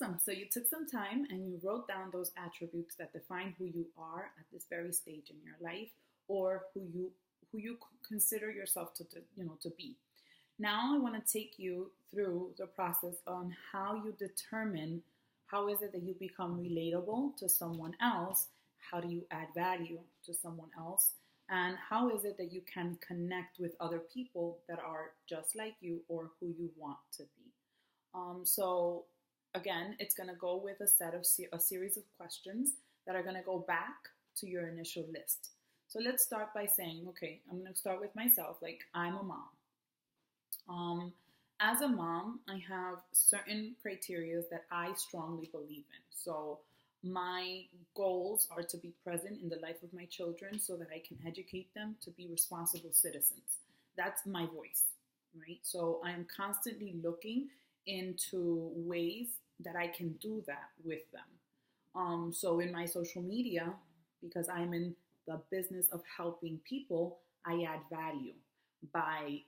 Awesome. So you took some time and you wrote down those attributes that define who you are at this very stage in your life, or who you consider yourself to be. Now I want to take you through the process on how you determine how is it that you become relatable to someone else, how do you add value to someone else, and how is it that you can connect with other people that are just like you or who you want to be. So again, it's going to go with a series of questions that are going to go back to your initial list. So let's start by saying, okay, I'm going to start with myself. Like, I'm a mom. As a mom, I have certain criteria that I strongly believe in. So my goals are to be present in the life of my children so that I can educate them to be responsible citizens. That's my voice, right? So I am constantly looking into ways that I can do that with them. So in my social media, because I'm in the business of helping people, I add value by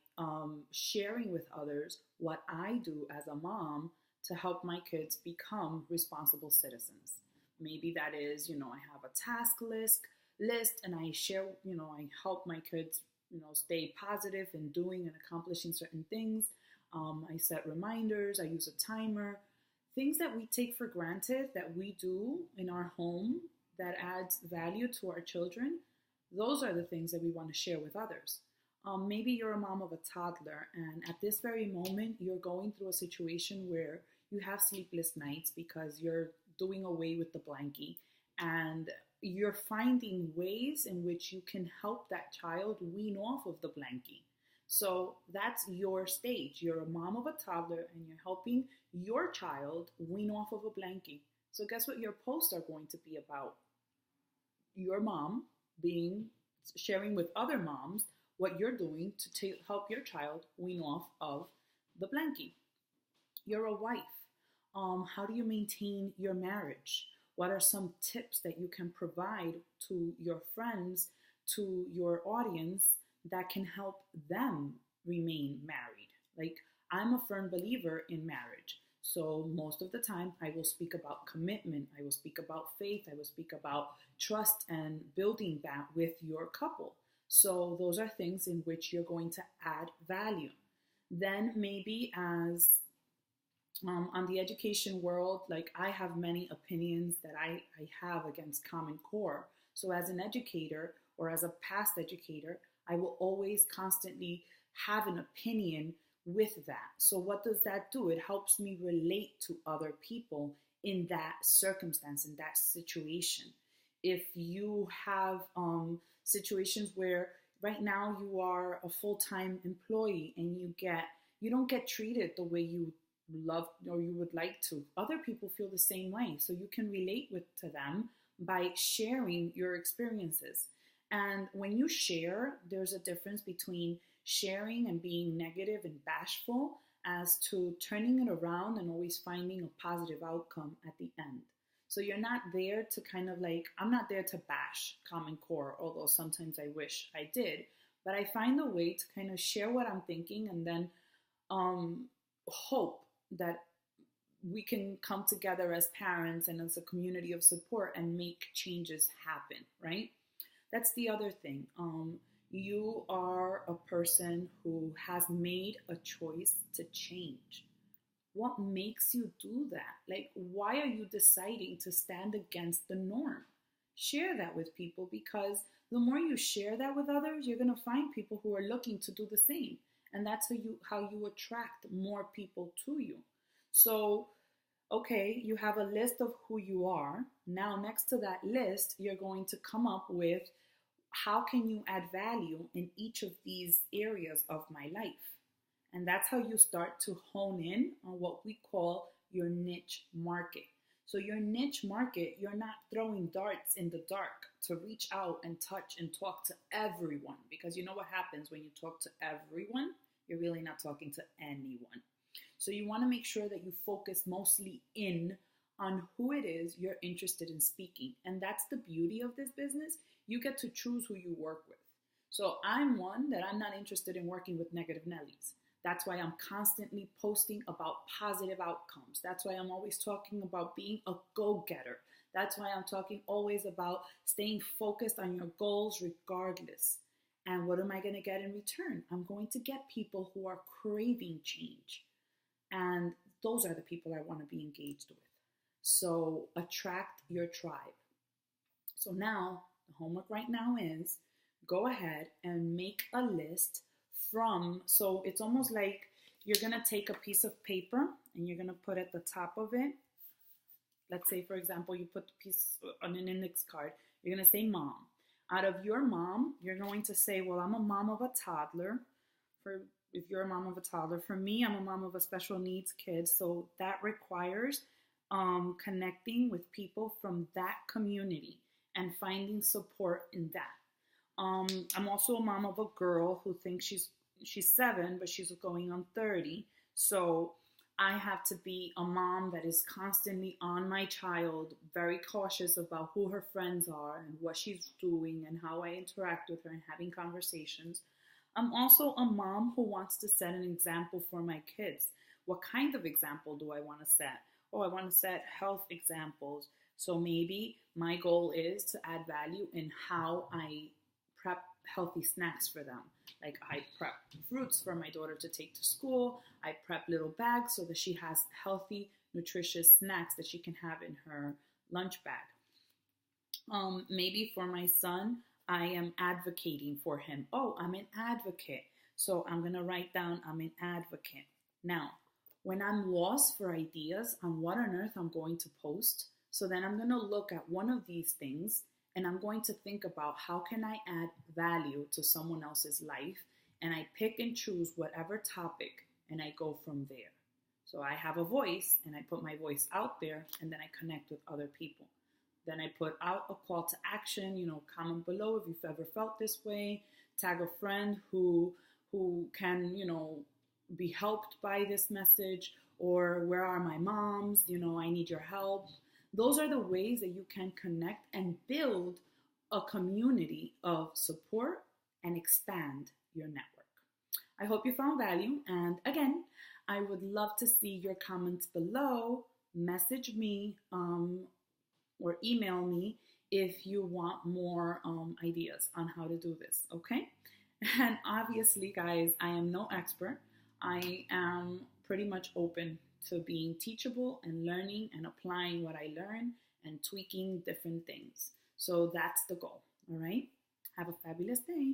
sharing with others what I do as a mom to help my kids become responsible citizens. Maybe that is, I have a task list and I share, I help my kids, stay positive in doing and accomplishing certain things. I set reminders, I use a timer, things that we take for granted that we do in our home that adds value to our children. Those are the things that we want to share with others. Maybe you're a mom of a toddler, and at this very moment, you're going through a situation where you have sleepless nights because you're doing away with the blankie, and you're finding ways in which you can help that child wean off of the blankie. So that's your stage. You're a mom of a toddler, and you're helping your child wean off of a blankie. So guess what your posts are going to be about? Your mom sharing with other moms what you're doing to help your child wean off of the blankie. You're a wife. How do you maintain your marriage? What are some tips that you can provide to your friends, to your audience, that can help them remain married? Like, I'm a firm believer in marriage. So most of the time, I will speak about commitment. I will speak about faith. I will speak about trust and building that with your couple. So those are things in which you're going to add value. Then maybe as on the education world, like, I have many opinions that I have against Common Core. So as an educator or as a past educator, I will always constantly have an opinion with that. So what does that do? It helps me relate to other people in that circumstance, in that situation. If you have situations where right now you are a full-time employee and you don't get treated the way you love or you would like to, other people feel the same way. So you can relate to them by sharing your experiences. And when you share, there's a difference between sharing and being negative and bashful as to turning it around and always finding a positive outcome at the end. So you're not there to I'm not there to bash Common Core, although sometimes I wish I did. But I find a way to kind of share what I'm thinking and then hope that we can come together as parents and as a community of support and make changes happen, right? That's the other thing. You are a person who has made a choice to change. What makes you do that? Like, why are you deciding to stand against the norm? Share that with people, because the more you share that with others, you're going to find people who are looking to do the same. And that's how you attract more people to you. So, okay, you have a list of who you are. Now, next to that list, you're going to come up with how can you add value in each of these areas of my life? And that's how you start to hone in on what we call your niche market. So your niche market, you're not throwing darts in the dark to reach out and touch and talk to everyone, because you know what happens when you talk to everyone? You're really not talking to anyone. So you want to make sure that you focus mostly in on who it is you're interested in speaking. And that's the beauty of this business. You get to choose who you work with. So I'm one that I'm not interested in working with negative Nellies. That's why I'm constantly posting about positive outcomes. That's why I'm always talking about being a go-getter. That's why I'm talking always about staying focused on your goals regardless. And what am I going to get in return? I'm going to get people who are craving change. And those are the people I want to be engaged with. So attract your tribe. So now, the homework right now is go ahead and make a list so it's almost like you're going to take a piece of paper and you're going to put at the top of it, let's say, for example, you put the piece on an index card, you're going to say mom. Out of your mom, you're going to say, well, I'm a mom of a toddler. If you're a mom of a toddler, for me, I'm a mom of a special needs kid. So that requires connecting with people from that community and finding support in that. I'm also a mom of a girl who thinks she's 7, but she's going on 30. So I have to be a mom that is constantly on my child, very cautious about who her friends are and what she's doing and how I interact with her and having conversations. I'm also a mom who wants to set an example for my kids. What kind of example do I want to set? Oh, I want to set health examples. So maybe my goal is to add value in how I prep healthy snacks for them. Like I prep fruits for my daughter to take to school. I prep little bags so that she has healthy, nutritious snacks that she can have in her lunch bag. Maybe for my son, I am advocating for him. Oh, I'm an advocate. So I'm going to write down I'm an advocate. Now, when I'm lost for ideas on what on earth I'm going to post, so then I'm going to look at one of these things and I'm going to think about how can I add value to someone else's life, and I pick and choose whatever topic and I go from there. So I have a voice and I put my voice out there and then I connect with other people. Then I put out a call to action, comment below if you've ever felt this way, tag a friend who can, be helped by this message, or where are my moms, I need your help. Those are the ways that you can connect and build a community of support and expand your network. I hope you found value. And again, I would love to see your comments below. Message me or email me if you want more ideas on how to do this, okay? And obviously, guys, I am no expert. I am pretty much open to being teachable and learning and applying what I learn and tweaking different things. So that's the goal, all right? Have a fabulous day.